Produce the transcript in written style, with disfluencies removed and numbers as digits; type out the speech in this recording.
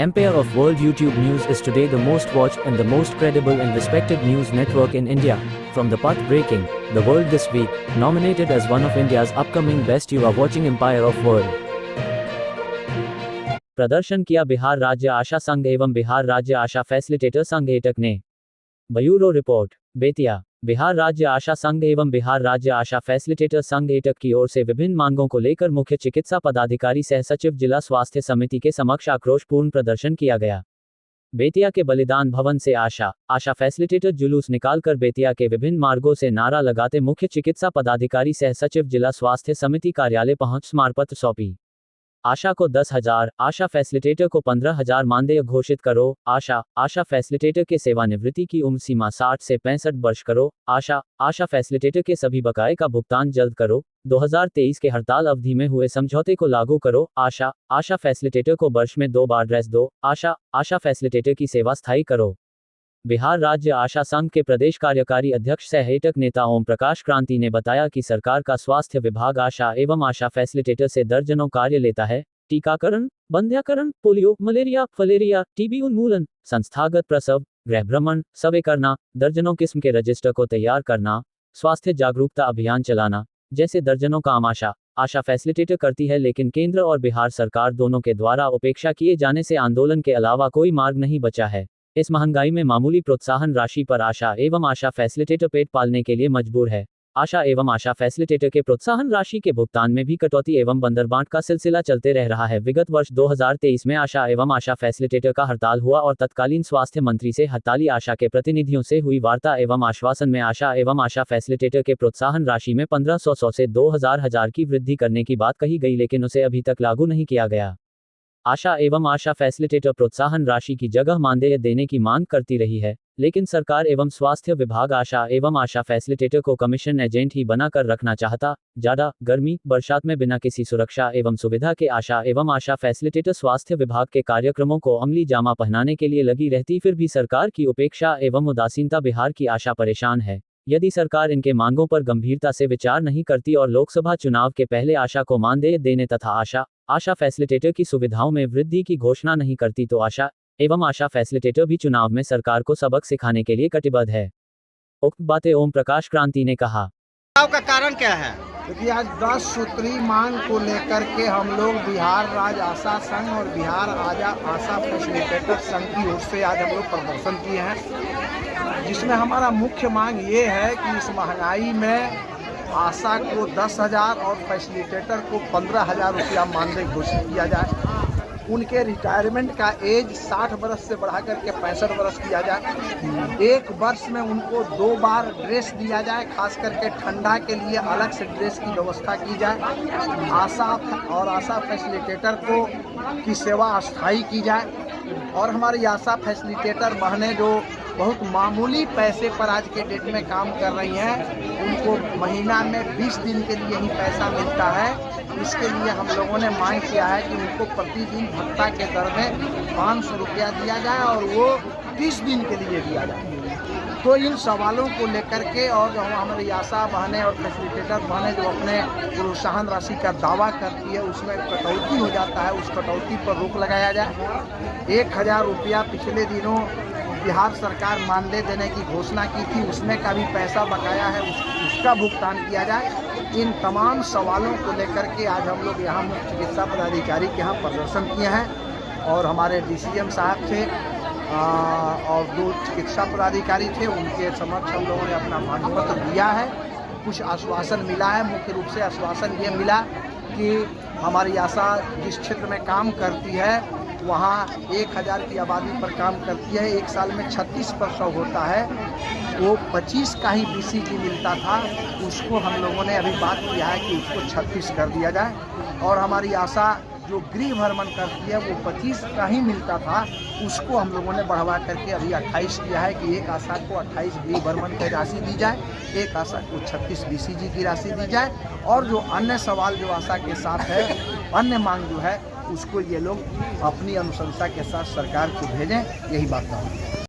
Empire of World YouTube News is today the most watched and the most credible and respected news network in India. From the path-breaking, The World This Week, nominated as one of India's upcoming best, you are watching Empire of World. प्रदर्शन किया बिहार राज्य आशा संघ एवं बिहार राज्य आशा facilitator संघ एटक ने। Bureau report, Bettiah. Bihar राज्य आशा संघ एवं बिहार राज्य आशा फैसिलिटेटर संघ एटक की ओर से विभिन्न मांगों को लेकर मुख्य चिकित्सा पदाधिकारी सह सचिव जिला स्वास्थ्य समिति के समक्ष आक्रोशपूर्ण प्रदर्शन किया गया। बेतिया के बलिदान भवन से आशा फैसिलिटेटर जुलूस निकालकर बेतिया के विभिन्न मार्गों से नारा लगाते मुख्य चिकित्सा पदाधिकारी सह सचिव जिला स्वास्थ्य समिति कार्यालय पहुंच स्मारकपत्र सौंपी। आशा को 10,000, आशा फैसिलिटेटर को 15,000 मानदेय घोषित करो। आशा फैसिलिटेटर के सेवानिवृत्ति की उम्र सीमा 60 से 65 वर्ष करो। आशा फैसिलिटेटर के सभी बकाये का भुगतान जल्द करो। 2023 के हड़ताल अवधि में हुए समझौते को लागू करो। आशा फैसिलिटेटर को वर्ष में 2 बार ड्रेस दो। आशा फैसिलिटेटर की सेवा स्थायी करो। बिहार राज्य आशा संघ के प्रदेश कार्यकारी अध्यक्ष सह एटक नेता ओम प्रकाश क्रांति ने बताया कि सरकार का स्वास्थ्य विभाग आशा एवं आशा फैसिलिटेटर से दर्जनों कार्य लेता है। टीकाकरण, बंध्याकरण, पोलियो, मलेरिया, फलेरिया, टीबी उन्मूलन, संस्थागत प्रसव, गृह भ्रमण, सर्वे करना, दर्जनों किस्म के रजिस्टर को तैयार करना, स्वास्थ्य जागरूकता अभियान चलाना, जैसे दर्जनों काम आशा फैसिलिटेटर करती है। लेकिन केंद्र और बिहार सरकार दोनों के द्वारा उपेक्षा किए जाने से आंदोलन के अलावा कोई मार्ग नहीं बचा है। इस महंगाई में मामूली प्रोत्साहन राशि पर आशा एवं आशा फैसिलिटेटर पेट पालने के लिए मजबूर है। आशा एवं आशा फैसिलिटेटर के प्रोत्साहन राशि के भुगतान में भी कटौती एवं बंदरबांट का सिलसिला चलते रह रहा है। विगत वर्ष 2023 में आशा एवं आशा फैसिलिटेटर का हड़ताल हुआ और तत्कालीन स्वास्थ्य मंत्री से हड़ताली आशा के प्रतिनिधियों से हुई वार्ता एवं आश्वासन में आशा एवं आशा फैसिलिटेटर के प्रोत्साहन राशि में 1500 से 2000 की वृद्धि करने की बात कही गई, लेकिन उसे अभी तक लागू नहीं किया गया। आशा एवं आशा फैसिलिटेटर प्रोत्साहन राशि की जगह मानदेय देने की मांग करती रही है, लेकिन सरकार एवं स्वास्थ्य विभाग आशा एवं आशा फैसिलिटेटर को कमीशन एजेंट ही बनाकर रखना चाहता। ज्यादा गर्मी बरसात में बिना किसी सुरक्षा एवं सुविधा के आशा एवं आशा फैसिलिटेटर स्वास्थ्य विभाग के कार्यक्रमों को अमली जामा पहनाने के लिए लगी रहती, फिर भी सरकार की उपेक्षा एवं उदासीनता बिहार की आशा परेशान है। यदि सरकार इनके मांगों पर गंभीरता से विचार नहीं करती और लोकसभा चुनाव के पहले आशा को मानदेय देने तथा आशा फैसिलिटेटर की सुविधाओं में वृद्धि की घोषणा नहीं करती, तो आशा एवं आशा फैसिलिटेटर भी चुनाव में सरकार को सबक सिखाने के लिए कटिबद्ध है। उक्त बातें ओम प्रकाश क्रांति ने कहा। का कारण क्या है? देखिए, आज 10 सूत्री मांग को लेकर के हम लोग बिहार राज्य आशा संघ और बिहार आशा फैसिलिटेटर संघ की ओर से आज हम लोग प्रदर्शन किए हैं, जिसमें हमारा मुख्य मांग ये है कि इस महंगाई में आशा को 10,000 और फैसिलिटेटर को 15,000 रुपया मानदेय घोषित किया जाए। उनके रिटायरमेंट का एज 60 वर्ष से बढ़ा करके 65 वर्ष किया जाए। एक वर्ष में उनको 2 बार ड्रेस दिया जाए, खास करके ठंडा के लिए अलग से ड्रेस की व्यवस्था की जाए। आशा और आशा फैसिलिटेटर की सेवा अस्थायी की जाए और हमारी आशा फैसिलिटेटर बहनें जो बहुत मामूली पैसे पर आज के डेट में काम कर रही हैं, उनको महीना में 20 दिन के लिए ही पैसा मिलता है। इसके लिए हम लोगों ने मांग किया है कि उनको प्रतिदिन भत्ता के दर में 500 रुपया दिया जाए और वो 30 दिन के लिए दिया जाए। तो इन सवालों को लेकर के और जो हमारी आशा बहनें और फैसिलिटेटर बहनें जो अपने प्रोत्साहन राशि का दावा करती है, उसमें कटौती हो जाता है, उस कटौती पर रोक लगाया जाए। 1,000 रुपया पिछले दिनों बिहार सरकार मानदेय देने की घोषणा की थी, उसमें का भी पैसा बकाया है, उसका भुगतान किया जाए। इन तमाम सवालों को लेकर के आज हम लोग यहाँ मुख्य चिकित्सा पदाधिकारी के यहाँ प्रदर्शन किए हैं और हमारे DCM साहब थे और 2 चिकित्सा पदाधिकारी थे, उनके समक्ष हम लोगों ने अपना मांग पत्र दिया है। कुछ आश्वासन मिला है। मुख्य रूप से आश्वासन ये मिला कि हमारी आशा जिस क्षेत्र में काम करती है वहाँ 1,000 की आबादी पर काम करती है, 1 साल में 36 प्रसव होता है, वो 25 का ही BCG मिलता था, उसको हम लोगों ने अभी बात किया है कि उसको 36 कर दिया जाए। और हमारी आशा जो गृह भ्रमण करती है वो 25 का ही मिलता था, उसको हम लोगों ने बढ़वा करके अभी 28 किया है कि एक आशा को 28 गृह भ्रमण की राशि दी जाए, एक आशा को 36 BCG की राशि दी जाए। और जो अन्य सवाल जो आशा के साथ है, अन्य मांग जो है, उसको ये लोग अपनी अनुशंसा के साथ सरकार को भेजें, यही बात है।